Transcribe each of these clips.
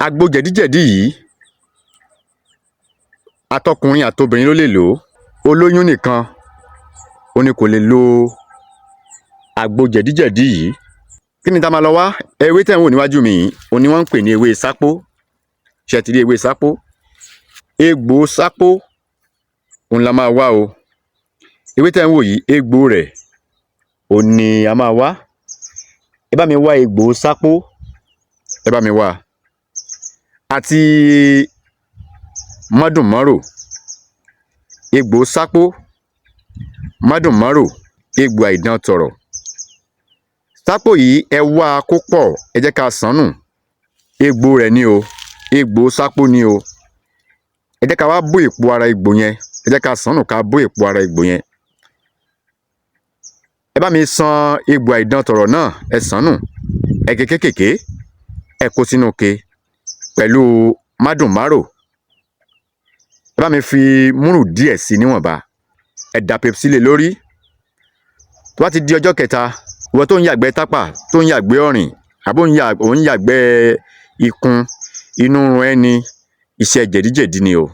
Àgbo jẹ̀díjẹ̀dí yìí atọkùnrin àtobìnrin ló lè lò ó. Olóyún nìkan ó ní kò lè lo àgbo jẹ̀díjẹ̀dí yìí. Kí ni tá máa lọ wá? Ewé tẹ́ ń wò níwájú mi yìí òun ni wọ́n ń pè ní ewé sápó. Ṣé ti rí ewé sápó? Egbò sápó òun la máa wá o. Ewé tẹ́ ń wò yìí egbò rẹ̀ òun ni a máa wá. Ẹ bá mi wá egbò sápó, ẹ bá mi wá, àti mọ́dùnmọ́rò. Egbò sápó, mọ́dùnmọ́rò, egbò àìdán tọ̀rọ̀. Sápó yìí ẹ wá kó pọ̀, ẹ jẹ́ ká sàn nù. Egbò rẹ̀ ni o, egbò sápó ni o. Ẹ jẹ́ ká wá bó èpo ara egbò yẹn, ẹ jẹ́ ká sàn nù ká bó èpo ara egbò yẹn. Ẹ bá mi ṣan egbò àìdán tọ̀rọ̀ náà, ẹ sàn nù. Ẹ gé kékèké, ẹ kó sínú ke pẹ̀lú mádùnmárò. Ẹ bá mi fi múrù díẹ̀ sí níwọ̀nba. Ẹ dà Pepsi lé lórí. Tó bá ti di ọjọ́ kẹta, ìwọ tó ń yàgbẹ́ tápà, tó ń yàgbẹ́ ọ̀rìn, àbó ń yàgbẹ́ ikùn, inú run ẹni, iṣẹ́ jẹ̀díjẹ̀dí ni o.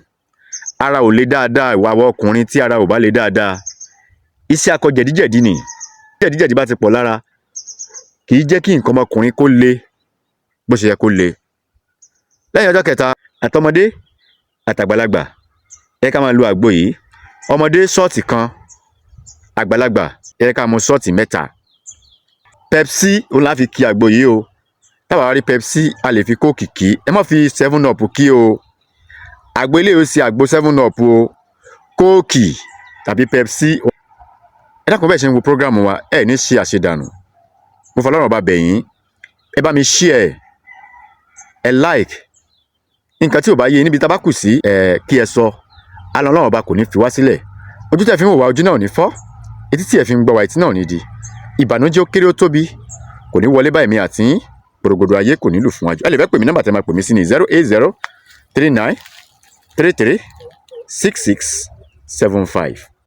Ara ò le dáadáa, ìwà àwọn ọkùnrin tí ara ò bá le dáadáa. Iṣẹ́ akọ jẹ̀díjẹ̀dí ni. Jẹ̀díjẹ̀dí bá ti pọ̀ lára, kì í jẹ́ kí nǹkan ọmọkùnrin kó le bó ṣe yẹ kó le. Lẹ́yìn ọjọ́ kẹta, àtọmọdé àtàgbàlagbà ẹ ká máa lo àgbo yìí. Ọmọdé ṣọ́ọ̀tì kan, àgbàlagbà ẹ ká mu ṣọ́ọ̀tì 3. Pepsi òun la fi kí àgbo yìí o. Táwa wá rí Pepsi a lè fi kóòkì kí. Ẹ má fi 7up kí o. Àgbo eléyìí ó ṣe àgbo 7up o. Kóòkì tàbí Pepsi. Ẹ dákun bẹ́ẹ̀ ṣe ń wo program wa, ẹ ní ṣe àṣedànù. Mo fọlọ́run ọba bẹ̀ yín, ẹ bá mi share, ẹ like. Nǹkan tí ò bá yé níbi tá bá kù sí kí ẹ sọ. Ọlọ́run ọba kò ní fi wá sílẹ̀. Ojú tẹ́ fi ń wò wá, ojú náà ò ní fọ́. Etí tí ẹ fi ń gbọ́ wá, etí náà ò ní di. Ìbànújẹ́ ó kéré ó tóbi kò ní wọlé bá èmi àti yín. Gbòrògbòdò ayé kò ní lù fún wa jù. Ẹ lè fẹ́ pè mí, nọ́mbà tẹ́ máa pè mí sí ní 08039336675.